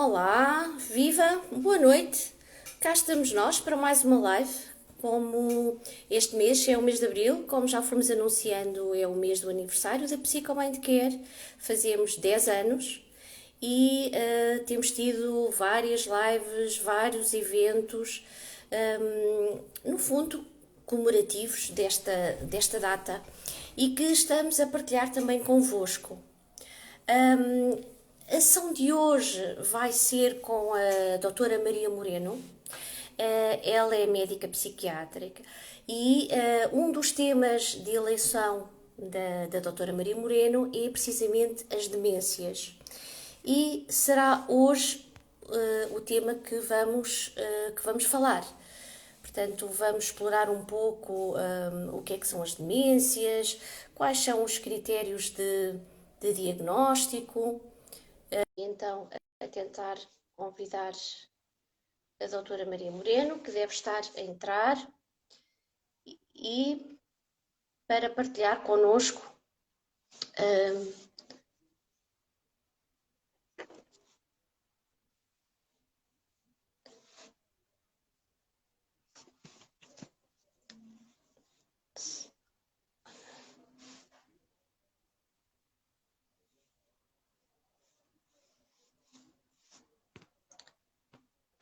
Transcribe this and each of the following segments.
Olá, viva, boa noite. Cá estamos nós para mais uma live. Como este mês é o mês de Abril, como já fomos anunciando, é o mês do aniversário da Psicomindcare. Fazemos 10 anos e temos tido várias lives, vários eventos, no fundo, comemorativos desta data e que estamos a partilhar também convosco. A sessão de hoje vai ser com a doutora Maria Moreno. Ela é médica psiquiátrica e um dos temas de eleição da doutora Maria Moreno é precisamente as demências. E será hoje o tema que vamos falar. Portanto, vamos explorar um pouco o que é que são as demências, quais são os critérios de diagnóstico. Então, a tentar convidar a doutora Maria Moreno, que deve estar a entrar, e para partilhar connosco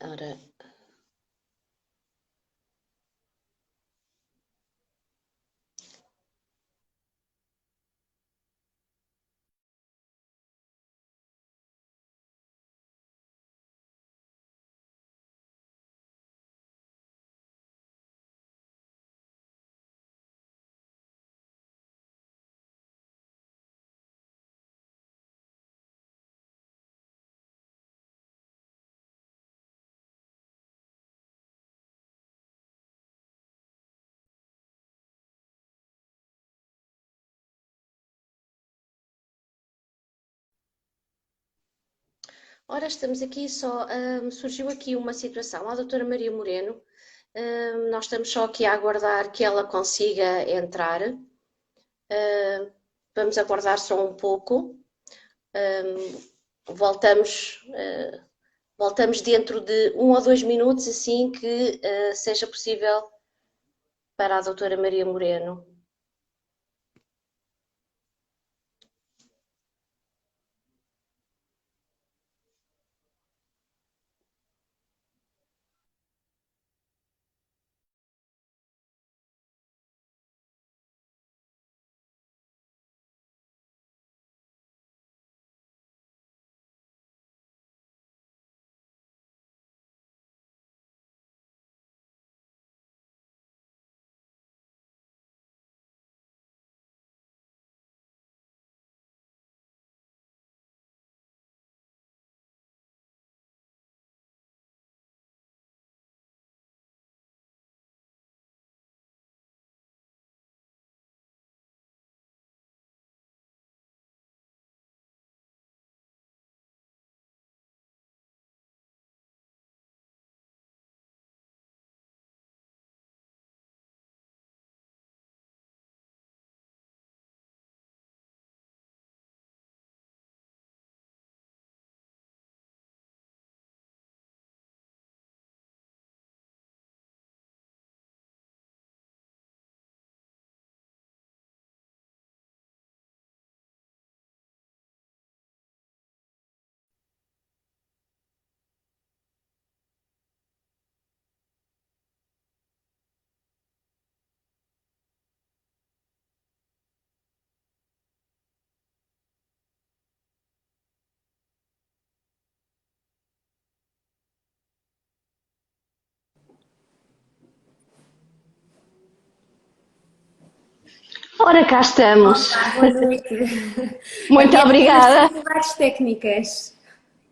ora, ora, estamos aqui só, surgiu aqui uma situação. A doutora Maria Moreno, nós estamos só aqui a aguardar que ela consiga entrar. Vamos aguardar só um pouco. Voltamos, voltamos dentro de 1 ou 2 minutos, assim que seja possível para a doutora Maria Moreno. Ora, cá estamos. Olá, boa noite. Muito Havia pequenas obrigada. dificuldades técnicas.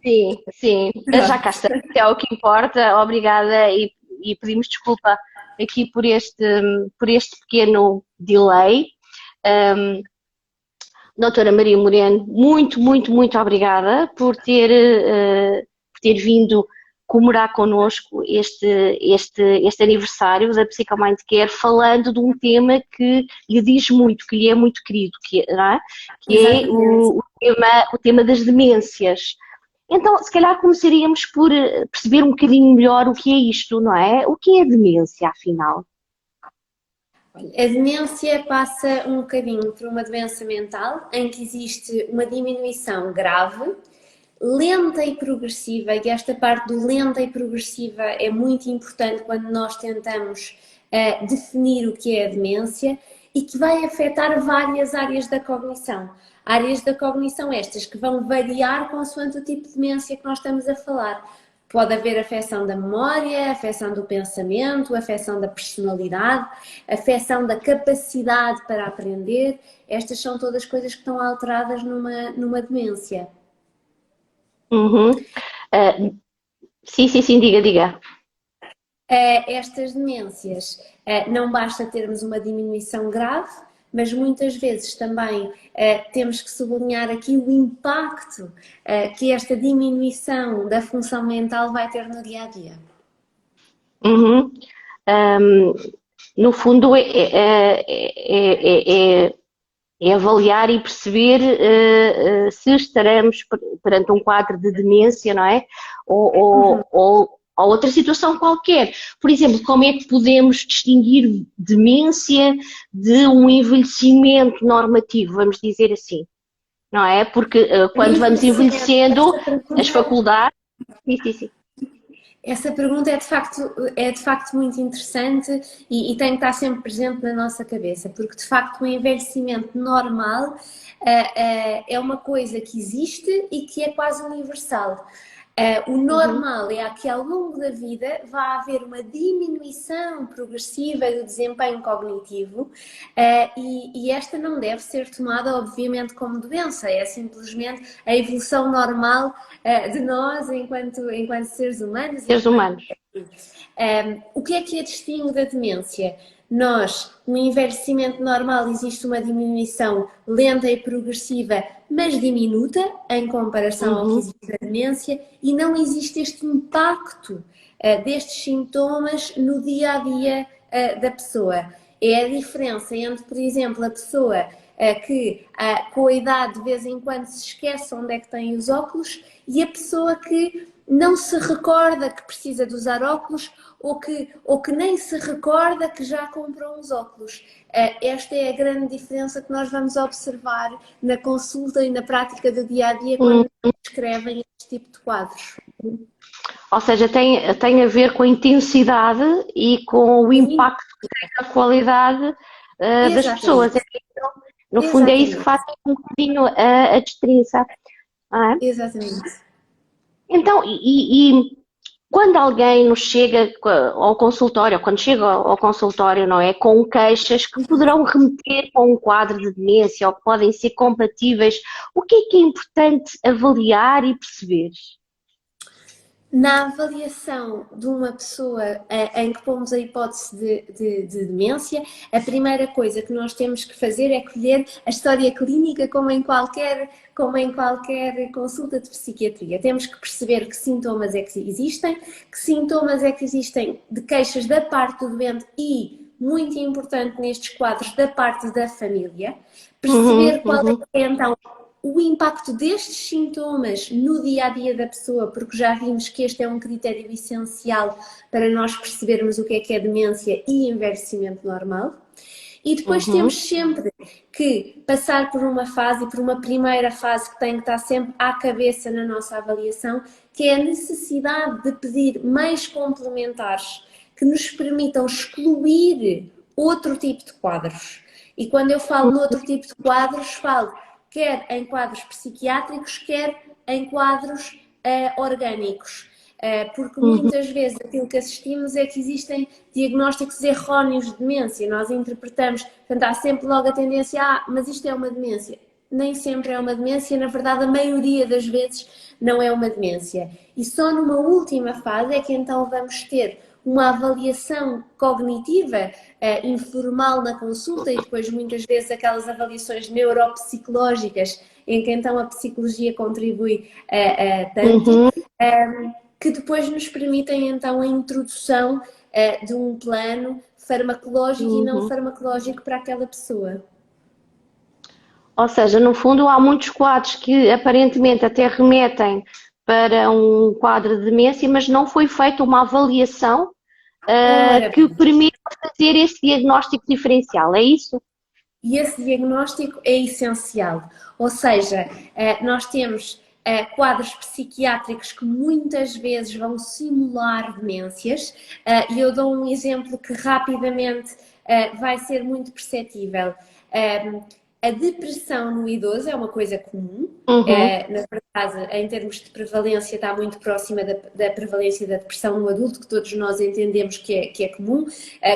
Sim, sim, já cá estamos, é o que importa. Obrigada e pedimos desculpa aqui por este pequeno delay. Um, Doutora Maria Moreno, muito, muito, muito obrigada por ter vindo comemorar connosco este aniversário da Psicomindcare, falando de um tema que lhe diz muito, que lhe é muito querido, não é? Que é Exatamente. o tema das demências. Então, se calhar começaríamos por perceber um bocadinho melhor o que é isto, não é? O que é a demência, afinal? A demência passa um bocadinho por uma doença mental em que existe uma diminuição grave, lenta e progressiva, e esta parte do lenta e progressiva é muito importante quando nós tentamos definir o que é a demência e que vai afetar várias áreas da cognição. Áreas da cognição estas que vão variar consoante o tipo de demência que nós estamos a falar. Pode haver afecção da memória, afecção do pensamento, afecção da personalidade, afecção da capacidade para aprender. Estas são todas coisas que estão alteradas numa demência. Uhum. Ah, sim, sim, sim, diga, diga. Estas demências, não basta termos uma diminuição grave, mas muitas vezes também temos que sublinhar aqui o impacto que esta diminuição da função mental vai ter no dia a dia. Uhum. Ahm, no fundo, é avaliar e perceber se estaremos perante um quadro de demência, não é? Ou outra situação qualquer. Por exemplo, como é que podemos distinguir demência de um envelhecimento normativo, vamos dizer assim, não é? Porque quando vamos envelhecendo, as faculdades. Sim, sim, sim. Essa pergunta é de facto muito interessante e tem que estar sempre presente na nossa cabeça, porque de facto o envelhecimento normal é uma coisa que existe e que é quase universal. O Uhum. normal é que ao longo da vida vai haver uma diminuição progressiva do desempenho cognitivo e esta não deve ser tomada, obviamente, como doença, é simplesmente a evolução normal de nós enquanto seres humanos. Seres humanos. O que é a distingue da demência? Nós, no envelhecimento normal, existe uma diminuição lenta e progressiva, mas diminuta em comparação ao que Uhum. existe na demência, e não existe este impacto destes sintomas no dia a dia da pessoa. É a diferença entre, por exemplo, a pessoa que com a idade de vez em quando se esquece onde é que tem os óculos e a pessoa que não se recorda que precisa de usar óculos ou que nem se recorda que já comprou uns óculos. Esta é a grande diferença que nós vamos observar na consulta e na prática do dia a dia quando descrevem este tipo de quadros. Ou seja, tem a ver com a intensidade e com o Sim, impacto que tem na qualidade das pessoas. exatamente. Então, no fundo, é isso que faz Exatamente. um bocadinho a distinção. Não é? Exatamente. Então, quando alguém nos chega ao consultório, quando chega ao consultório, não é, com queixas que poderão remeter com um quadro de demência ou que podem ser compatíveis, o que é importante avaliar e perceber? Na avaliação de uma pessoa em que pomos a hipótese de demência, a primeira coisa que nós temos que fazer é colher a história clínica como em qualquer consulta de psiquiatria. Temos que perceber que sintomas é que sintomas é que existem de queixas da parte do doente e, muito importante nestes quadros, da parte da família. Uhum, Perceber qual uhum, é então o impacto destes sintomas no dia a dia da pessoa, porque já vimos que este é um critério essencial para nós percebermos o que é demência e envelhecimento normal. E depois temos uhum, sempre que passar por uma fase, por uma primeira fase que tem que estar sempre à cabeça na nossa avaliação, que é a necessidade de pedir meios complementares que nos permitam excluir outro tipo de quadros. E quando eu falo noutro tipo de quadros, falo quer em quadros psiquiátricos, quer em quadros orgânicos. Porque uhum. muitas vezes aquilo que assistimos é que existem diagnósticos erróneos de demência. Nós interpretamos, portanto, há sempre logo a tendência, mas isto é uma demência. Nem sempre é uma demência, na verdade, a maioria das vezes não é uma demência. E só numa última fase é que então vamos ter uma avaliação cognitiva informal na consulta e depois muitas vezes aquelas avaliações neuropsicológicas em que então a psicologia contribui tanto, Uhum. que depois nos permitem então a introdução de um plano farmacológico e não Uhum. farmacológico para aquela pessoa. Ou seja, no fundo há muitos quadros que aparentemente até remetem para um quadro de demência, mas não foi feita uma avaliação Ora que bem, permita fazer esse diagnóstico diferencial, é isso? e esse diagnóstico é essencial. Ou seja, nós temos quadros psiquiátricos que muitas vezes vão simular demências, e eu dou um exemplo que rapidamente vai ser muito perceptível. A depressão no idoso é uma coisa comum. Uhum, Na verdade, em termos de prevalência, está muito próxima da prevalência da depressão no adulto, que todos nós entendemos que é comum,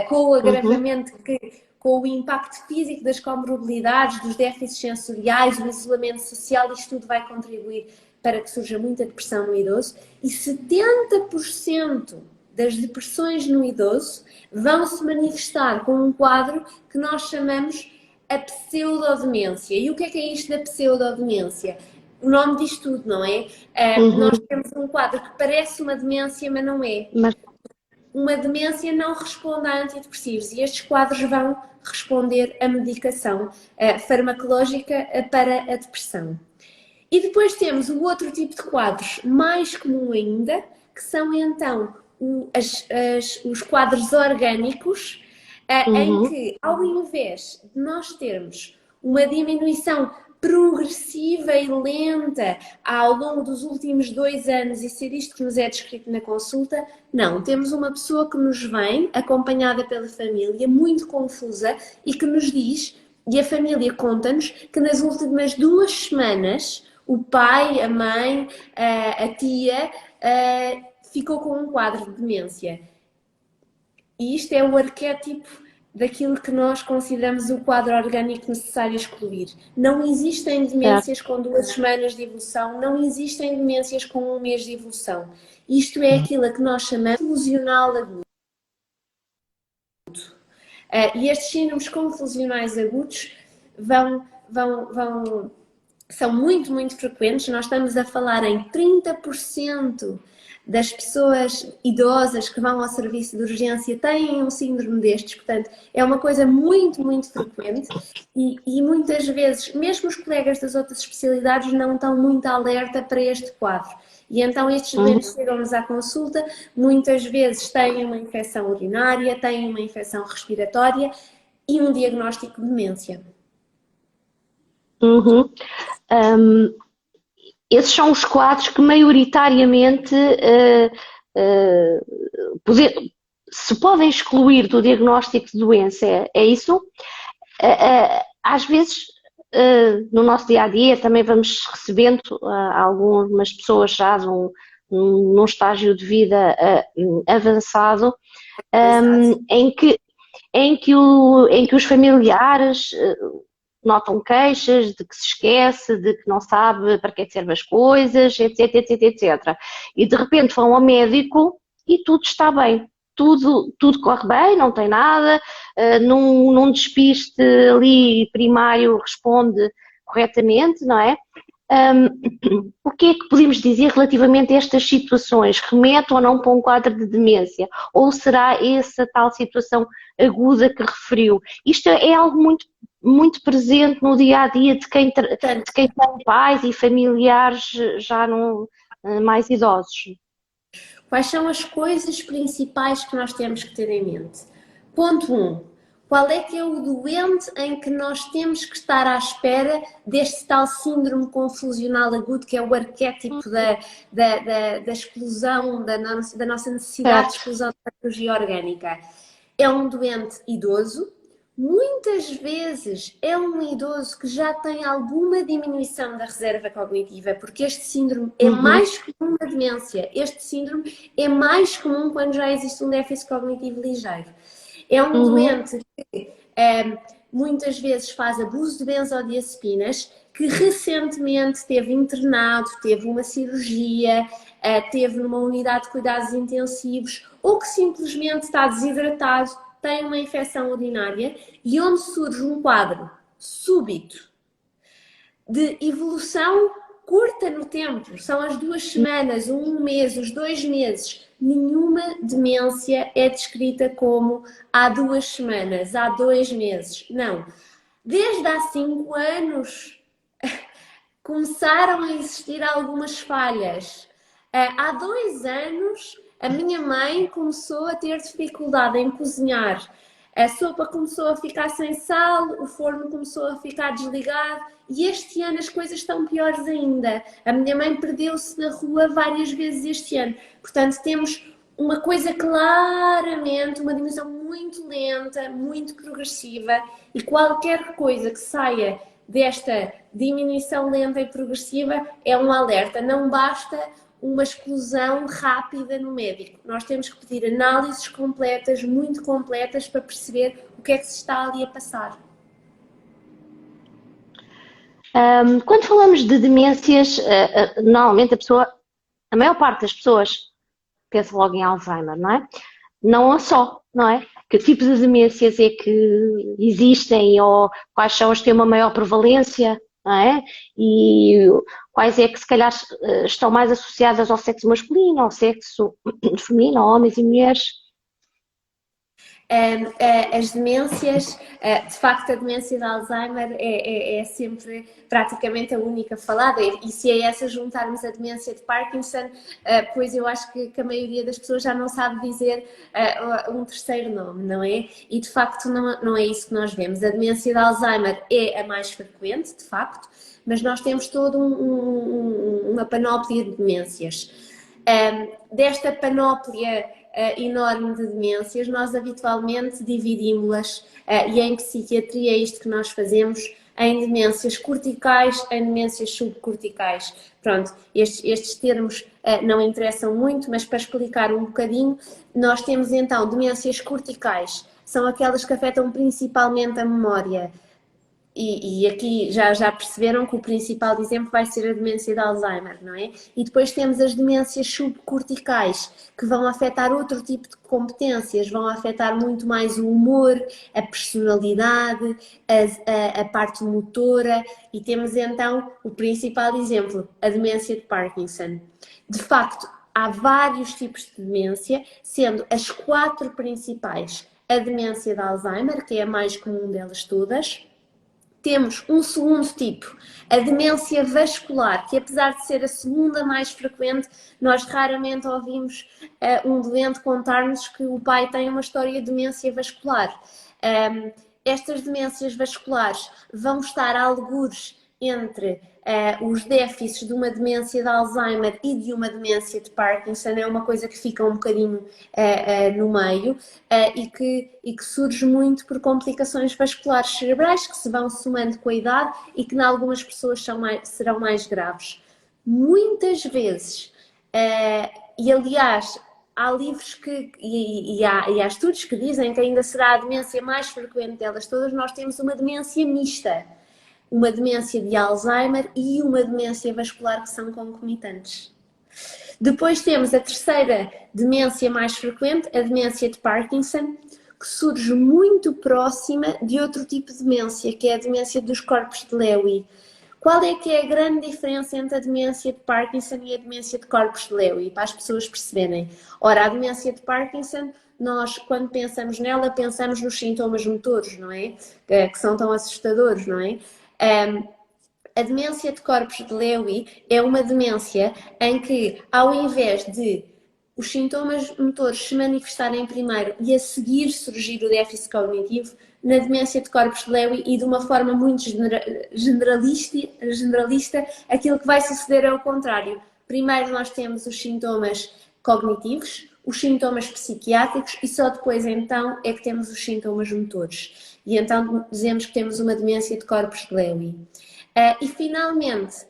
com o uhum, agravamento que, com o impacto físico das comorbilidades, dos déficits sensoriais, o isolamento social, isto tudo vai contribuir para que surja muita depressão no idoso. E 70% das depressões no idoso vão se manifestar com um quadro que nós chamamos a pseudodemência. E o que é isto da pseudodemência? O nome diz tudo, não é? Nós uhum. temos um quadro que parece uma demência, mas não é. Mas, Uma demência não responde a antidepressivos e estes quadros vão responder a medicação farmacológica para a depressão. E depois temos o outro tipo de quadros, mais comum ainda, que são então os quadros orgânicos, em uhum, que, ao invés de nós termos uma diminuição progressiva e lenta ao longo dos últimos 2 anos e ser isto que nos é descrito na consulta, não. Temos uma pessoa que nos vem, acompanhada pela família, muito confusa e que nos diz, e a família conta-nos, que nas últimas 2 semanas o pai, a mãe, a tia ficou com um quadro de demência. E isto é o arquétipo daquilo que nós consideramos o quadro orgânico necessário a excluir. Não existem certo. demências com 2 semanas de evolução, não existem demências com 1 mês de evolução. Isto é aquilo a que nós chamamos de confusional agudo. E estes síndromes confusionais agudos são muito, muito frequentes. Nós estamos a falar em 30% das pessoas idosas que vão ao serviço de urgência têm um síndrome destes, portanto, é uma coisa muito, muito frequente e muitas vezes, mesmo os colegas das outras especialidades não estão muito alerta para este quadro. E então estes doentes Uhum, chegam-nos à consulta, muitas vezes têm uma infecção urinária, têm uma infecção respiratória e um diagnóstico de demência. uhum. Um, esses são os quadros que maioritariamente se podem excluir do diagnóstico de doença, é isso? Às vezes, no nosso dia a dia, também vamos recebendo algumas pessoas já num estágio de vida avançado, em que os familiares notam queixas de que se esquece, de que não sabe para que é que servem as coisas, etc, etc, etc. E de repente vão ao médico e tudo está bem. Tudo corre bem, não tem nada, num despiste ali primário responde corretamente, não é? O que é que podemos dizer relativamente a estas situações? Remete ou não para um quadro de demência? Ou será essa tal situação aguda que referiu? Isto é algo muito, muito presente no dia a dia Portanto, de quem tem pais e familiares já não, mais idosos. quais são as coisas principais que nós temos que ter em mente? Ponto 1. Qual é que é o doente em que nós temos que estar à espera deste tal síndrome confusional agudo, que é o arquétipo da explosão, da nossa necessidade de Certo. explosão da patologia orgânica? É um doente idoso, muitas vezes é um idoso que já tem alguma diminuição da reserva cognitiva, porque este síndrome é Uhum, mais comum na demência. Este síndrome é mais comum quando já existe um déficit cognitivo ligeiro. É um uhum, doente que muitas vezes faz abuso de benzodiazepinas, que recentemente teve internado, teve uma cirurgia, teve numa unidade de cuidados intensivos, ou que simplesmente está desidratado, tem uma infecção urinária e onde surge um quadro súbito de evolução curta no tempo, são as 2 semanas, 1 mês, os 2 meses. Nenhuma demência é descrita como há 2 semanas, há 2 meses. Não. Desde há 5 anos começaram a existir algumas falhas. Há 2 anos, a minha mãe começou a ter dificuldade em cozinhar. A sopa começou a ficar sem sal, o forno começou a ficar desligado e este ano as coisas estão piores ainda. A minha mãe perdeu-se na rua várias vezes este ano. Portanto, temos uma coisa claramente, uma dimensão muito lenta, muito progressiva e qualquer coisa que saia desta diminuição lenta e progressiva é um alerta. Não basta uma exclusão rápida no médico. Nós temos que pedir análises completas, muito completas, para perceber o que é que se está ali a passar. Quando falamos de demências, normalmente a maior parte das pessoas pensa logo em Alzheimer, não é? Não é só, não é? Que tipos de demências é que existem ou quais são as que têm uma maior prevalência, não é? E quais é que se calhar estão mais associadas ao sexo masculino, ao sexo feminino, a homens e mulheres? As demências, de facto, a demência de Alzheimer é sempre praticamente a única falada, e se a essa juntarmos a demência de Parkinson, pois eu acho que a maioria das pessoas já não sabe dizer um terceiro nome, não é? E de facto não é isso que nós vemos. A demência de Alzheimer é a mais frequente, de facto, mas nós temos toda uma panóplia de demências. Desta panóplia enorme de demências, nós habitualmente dividimos-las, e em psiquiatria é isto que nós fazemos, em demências corticais, em demências subcorticais. Pronto, estes termos não interessam muito, mas para explicar um bocadinho, nós temos então demências corticais, são aquelas que afetam principalmente a memória. E aqui já perceberam que o principal exemplo vai ser a demência de Alzheimer, não é? E depois temos as demências subcorticais, que vão afetar outro tipo de competências, vão afetar muito mais o humor, a personalidade, a parte motora, e temos então o principal exemplo, a demência de Parkinson. De facto, há vários tipos de demência, sendo as 4 principais a demência de Alzheimer, que é a mais comum delas todas. Temos um segundo tipo, a demência vascular, que apesar de ser a segunda mais frequente, nós raramente ouvimos um doente contar-nos que o pai tem uma história de demência vascular. Estas demências vasculares vão estar algures entre os déficits de uma demência de Alzheimer e de uma demência de Parkinson. É uma coisa que fica um bocadinho no meio e que surge muito por complicações vasculares cerebrais que se vão somando com a idade e que em algumas pessoas serão mais graves. Muitas vezes, e aliás, há livros e há estudos que dizem que ainda será a demência mais frequente delas todas, nós temos uma demência mista. Uma demência de Alzheimer e uma demência vascular que são concomitantes. Depois temos a terceira demência mais frequente, a demência de Parkinson, que surge muito próxima de outro tipo de demência, que é a demência dos corpos de Lewy. Qual é que é a grande diferença entre a demência de Parkinson e a demência de corpos de Lewy, para as pessoas perceberem? Ora, a demência de Parkinson, nós, quando pensamos nela, pensamos nos sintomas motores, não é? Que são tão assustadores, não é? A demência de corpos de Lewy é uma demência em que, ao invés de os sintomas motores se manifestarem primeiro e a seguir surgir o déficit cognitivo, na demência de corpos de Lewy e de uma forma muito generalista, aquilo que vai suceder é o contrário. Primeiro nós temos os sintomas cognitivos, os sintomas psiquiátricos e só depois então é que temos os sintomas motores. E então dizemos que temos uma demência de corpos de Lewy. E finalmente,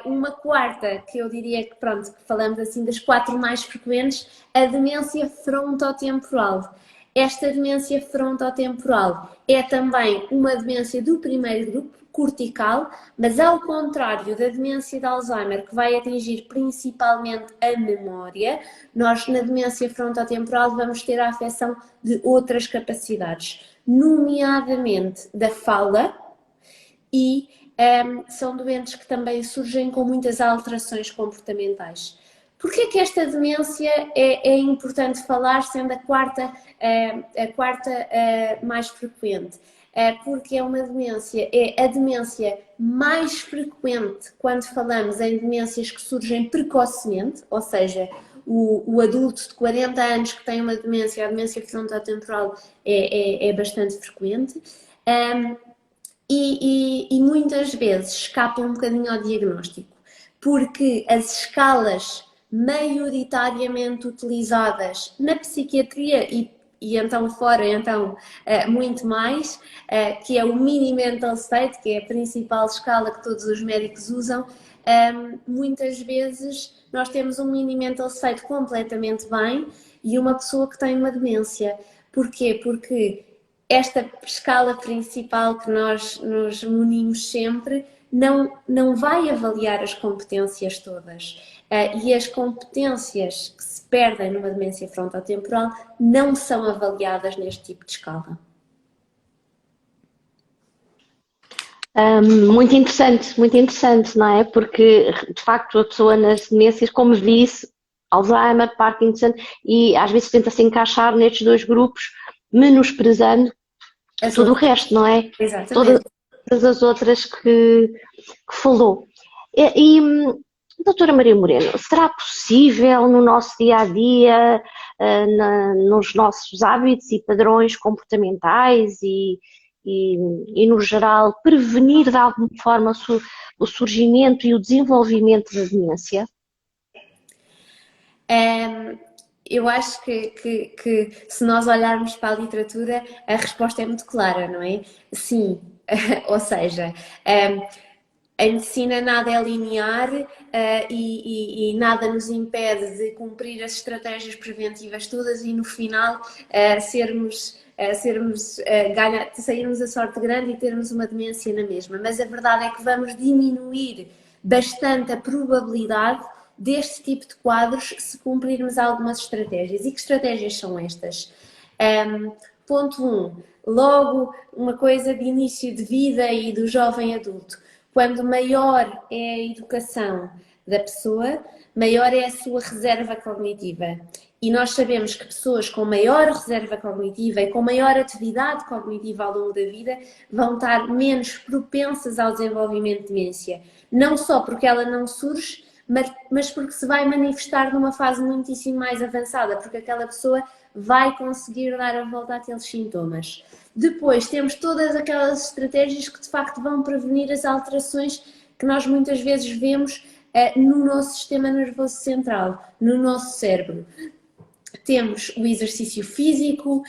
uma quarta, que eu diria que, pronto, que falamos assim das 4 mais frequentes, a demência frontotemporal. Esta demência frontotemporal é também uma demência do primeiro grupo, cortical, mas ao contrário da demência de Alzheimer, que vai atingir principalmente a memória, nós na demência frontotemporal vamos ter a afecção de outras capacidades, nomeadamente da fala e são doentes que também surgem com muitas alterações comportamentais. Porquê que esta demência é importante falar, sendo a quarta mais frequente? porque é uma demência, é a demência mais frequente quando falamos em demências que surgem precocemente, ou seja, o adulto de 40 anos que tem uma demência, a demência frontotemporal é bastante frequente. E muitas vezes escapa um bocadinho ao diagnóstico, porque as escalas maioritariamente utilizadas na psiquiatria e então fora, então, muito mais, que é o Mini Mental State, que é a principal escala que todos os médicos usam. Muitas vezes nós temos um Mini Mental State completamente bem e uma pessoa que tem uma demência. Porquê? Porque esta escala principal que nós nos munimos sempre não vai avaliar as competências todas. E as competências que se perdem numa demência frontotemporal não são avaliadas neste tipo de escala. Muito interessante, não é? Porque, de facto, a pessoa nas demências, como disse, Alzheimer, Parkinson, e às vezes tenta-se encaixar nestes dois grupos, menosprezando tudo o resto, não é? Exatamente. Todas as outras que falou. E, doutora Maria Moreno, será possível no nosso dia-a-dia, nos nossos hábitos e padrões comportamentais e no geral, prevenir de alguma forma o surgimento e o desenvolvimento da demência? Eu acho que se nós olharmos para a literatura, a resposta é muito clara, não é? Sim, ou seja, a medicina nada é linear e nada nos impede de cumprir as estratégias preventivas todas e no final sairmos a sorte grande e termos uma demência na mesma. Mas a verdade é que vamos diminuir bastante a probabilidade deste tipo de quadros se cumprirmos algumas estratégias. E que estratégias são estas? Ponto 1. Logo, uma coisa de início de vida e do jovem adulto. Quando maior é a educação da pessoa, maior é a sua reserva cognitiva. E nós sabemos que pessoas com maior reserva cognitiva e com maior atividade cognitiva ao longo da vida vão estar menos propensas ao desenvolvimento de demência. Não só porque ela não surge, mas porque se vai manifestar numa fase muitíssimo mais avançada, porque aquela pessoa vai conseguir dar a volta àqueles sintomas. Depois temos todas aquelas estratégias que de facto vão prevenir as alterações que nós muitas vezes vemos no nosso sistema nervoso central, no nosso cérebro. Temos o exercício físico,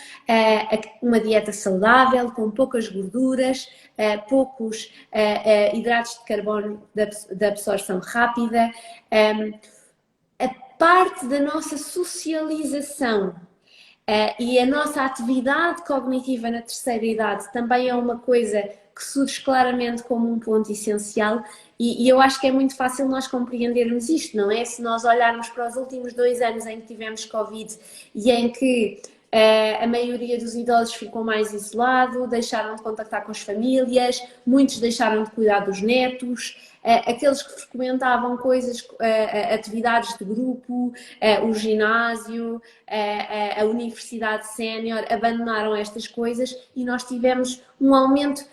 uma dieta saudável, com poucas gorduras, poucos hidratos de carbono de absorção rápida. A parte da nossa socialização e a nossa atividade cognitiva na terceira idade também é uma coisa que surge claramente como um ponto essencial e eu acho que é muito fácil nós compreendermos isto, não é? Se nós olharmos para os últimos 2 anos em que tivemos Covid e em que a maioria dos idosos ficou mais isolado, deixaram de contactar com as famílias, muitos deixaram de cuidar dos netos, aqueles que frequentavam atividades de grupo, o ginásio, a universidade sénior, abandonaram estas coisas e nós tivemos um aumento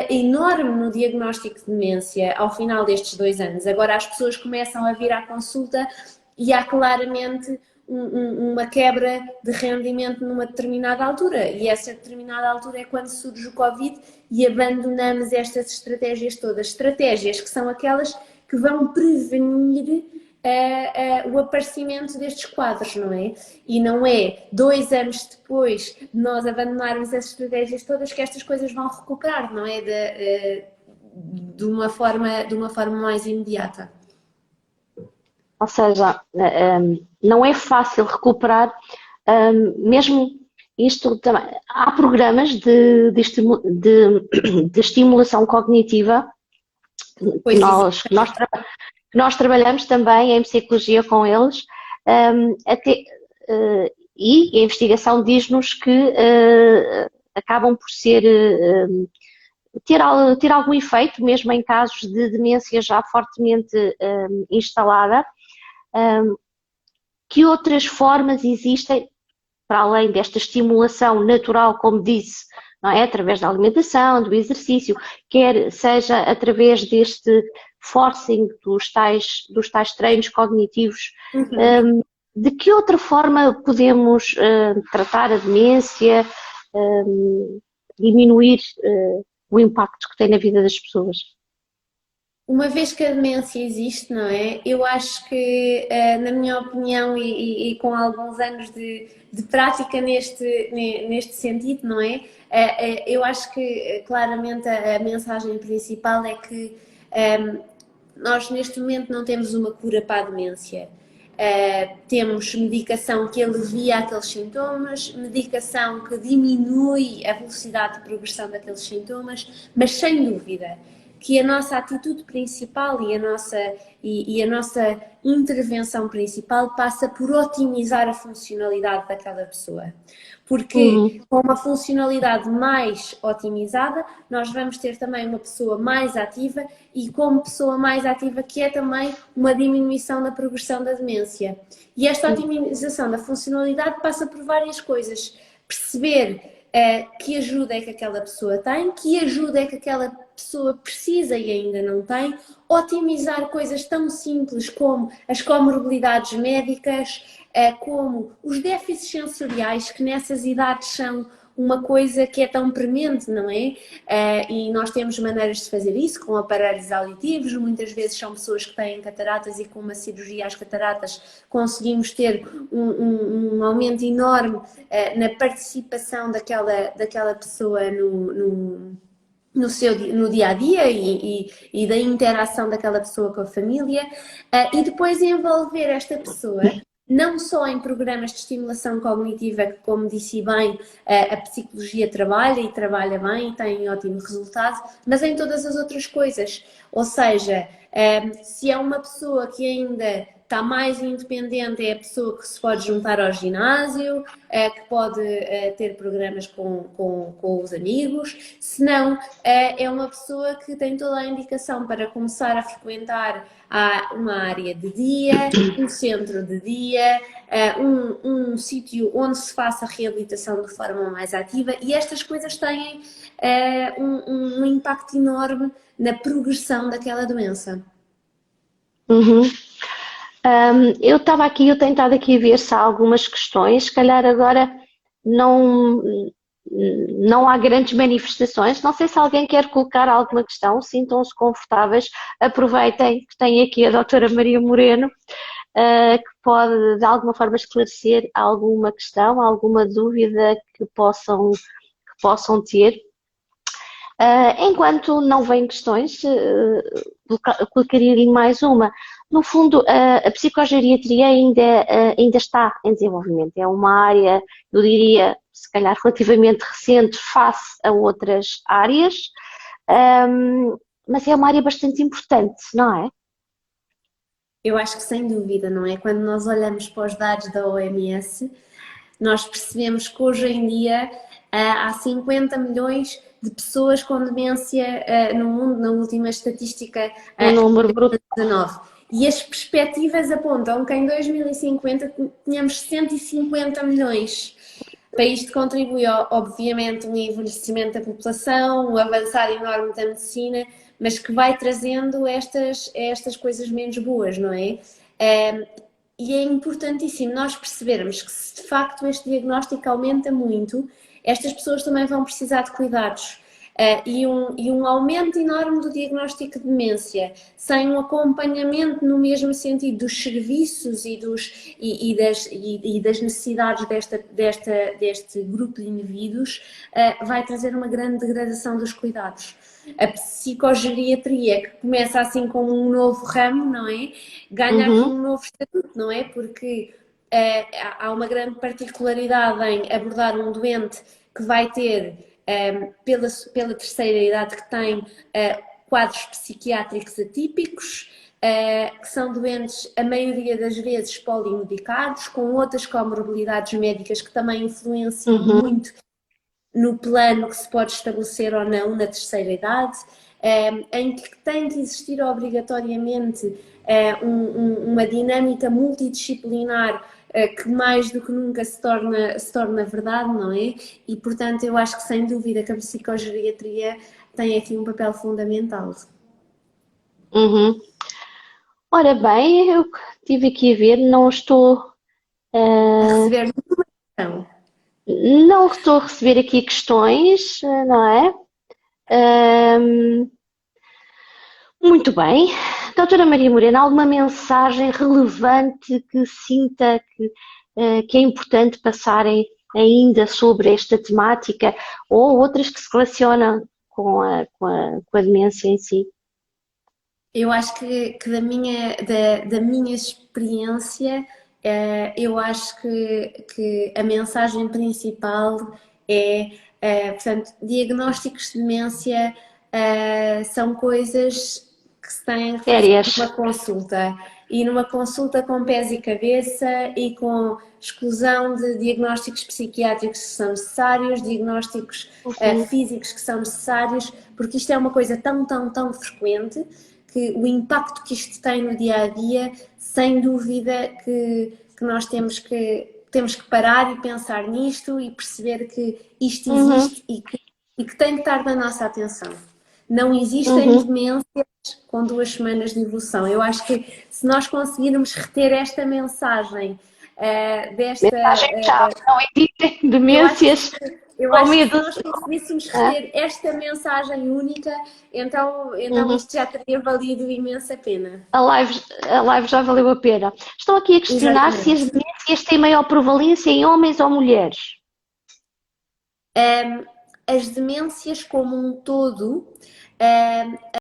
enorme no diagnóstico de demência ao final destes 2 anos. Agora as pessoas começam a vir à consulta e há claramente uma quebra de rendimento numa determinada altura e essa determinada altura é quando surge o Covid e abandonamos estas estratégias todas. Estratégias que são aquelas que vão prevenir o aparecimento destes quadros, não é? E não é 2 anos depois de nós abandonarmos essas estratégias todas que estas coisas vão recuperar, não é? De uma forma mais imediata. Ou seja, não é fácil recuperar, mesmo isto também. Há programas de estimulação cognitiva que nós trabalhamos também em psicologia com eles, e a investigação diz-nos que acabam por ter algum efeito, mesmo em casos de demência já fortemente instalada. Que outras formas existem, para além desta estimulação natural, como disse, não é? Através da alimentação, do exercício, quer seja através deste forcing dos tais treinos cognitivos. De que outra forma podemos tratar a demência, diminuir o impacto que tem na vida das pessoas? Uma vez que a demência existe, não é? Eu acho que, na minha opinião, e com alguns anos de prática neste sentido, não é? Eu acho que claramente a mensagem principal é que nós neste momento não temos uma cura para a demência. Temos medicação que alivia aqueles sintomas, medicação que diminui a velocidade de progressão daqueles sintomas, mas sem dúvida que a nossa atitude principal e a nossa intervenção principal passa por otimizar a funcionalidade daquela pessoa. Porque com uma funcionalidade mais otimizada, nós vamos ter também uma pessoa mais ativa e como pessoa mais ativa que é também uma diminuição da progressão da demência. E esta otimização da funcionalidade passa por várias coisas. Perceber que ajuda é que aquela pessoa tem, que ajuda é que aquela pessoa precisa e ainda não tem, otimizar coisas tão simples como as comorbilidades médicas, como os déficits sensoriais, que nessas idades são uma coisa que é tão premente, não é? E nós temos maneiras de fazer isso com aparelhos auditivos, muitas vezes são pessoas que têm cataratas e com uma cirurgia às cataratas conseguimos ter um aumento enorme na participação daquela pessoa no dia a dia e da interação daquela pessoa com a família, e depois envolver esta pessoa não só em programas de estimulação cognitiva, que, como disse bem, a psicologia trabalha e trabalha bem e tem ótimo resultado, mas em todas as outras coisas. Ou seja, se é uma pessoa que ainda está mais independente, é a pessoa que se pode juntar ao ginásio, que pode ter programas com os amigos. Se não, é uma pessoa que tem toda a indicação para começar a frequentar uma área de dia, um centro de dia, um sítio onde se faça a reabilitação de forma mais ativa, e estas coisas têm um impacto enorme na progressão daquela doença. Eu tenho estado aqui a ver se há algumas questões, se calhar agora não, não há grandes manifestações. Não sei se alguém quer colocar alguma questão, sintam-se confortáveis, aproveitem que tem aqui a doutora Maria Moreno, que pode de alguma forma esclarecer alguma questão, alguma dúvida que possam ter. Enquanto não vêm questões, colocaria-lhe mais uma. No fundo, a psicogeriatria ainda está em desenvolvimento. É uma área, eu diria, se calhar relativamente recente face a outras áreas, mas é uma área bastante importante, não é? Eu acho que sem dúvida, não é? Quando nós olhamos para os dados da OMS, nós percebemos que hoje em dia há 50 milhões de pessoas com demência no mundo, na última estatística Um número brutal. 2019. E as perspectivas apontam que em 2050 tenhamos 150 milhões. Para isto contribui, obviamente, o envelhecimento da população, o avançar enorme da medicina, mas que vai trazendo estas coisas menos boas, não é? E é importantíssimo nós percebermos que se de facto este diagnóstico aumenta muito, estas pessoas também vão precisar de cuidados. E um aumento enorme do diagnóstico de demência, sem um acompanhamento no mesmo sentido dos serviços e das necessidades deste grupo de indivíduos, vai trazer uma grande degradação dos cuidados. A psicogeriatria, que começa assim como um novo ramo, não é? Ganha aqui um novo estatuto, não é? Porque há uma grande particularidade em abordar um doente que vai ter, pela terceira idade que tem, quadros psiquiátricos atípicos, que são doentes, a maioria das vezes, polimedicados, com outras comorbilidades médicas que também influenciam muito no plano que se pode estabelecer ou não na terceira idade, em que tem que existir obrigatoriamente uma dinâmica multidisciplinar que mais do que nunca se torna verdade, não é? E, portanto, eu acho que sem dúvida que a psicogeriatria tem aqui um papel fundamental. Uhum. Ora bem, eu estive aqui a ver, A eh, receber então, não estou a receber aqui questões, não é? Ahm, Muito bem. Doutora Maria Morena, alguma mensagem relevante que sinta que é importante passarem ainda sobre esta temática ou outras que se relacionam com a demência em si? eu acho que da minha experiência, eu acho que a mensagem principal é, portanto, diagnósticos de demência, são coisas que se têm que fazer Férias. numa consulta. E numa consulta com pés e cabeça e com exclusão de diagnósticos psiquiátricos que são necessários, diagnósticos Uhum, físicos que são necessários, porque isto é uma coisa tão frequente que o impacto que isto tem no dia a dia, sem dúvida que nós temos que parar e pensar nisto e perceber que isto uhum, existe e que tem que estar na nossa atenção. Não existem uhum. demências com 2 semanas de evolução. Eu acho que se nós conseguirmos reter esta mensagem, desta. Mensagem-chave, não existem Eu acho que, demências eu com acho que se medo. nós conseguíssemos Ah, reter esta mensagem única, então uhum. isto já teria valido imensa pena. A live já valeu a pena. Estou aqui a questionar se as Exatamente. demências têm maior prevalência em homens ou mulheres. As demências como um todo,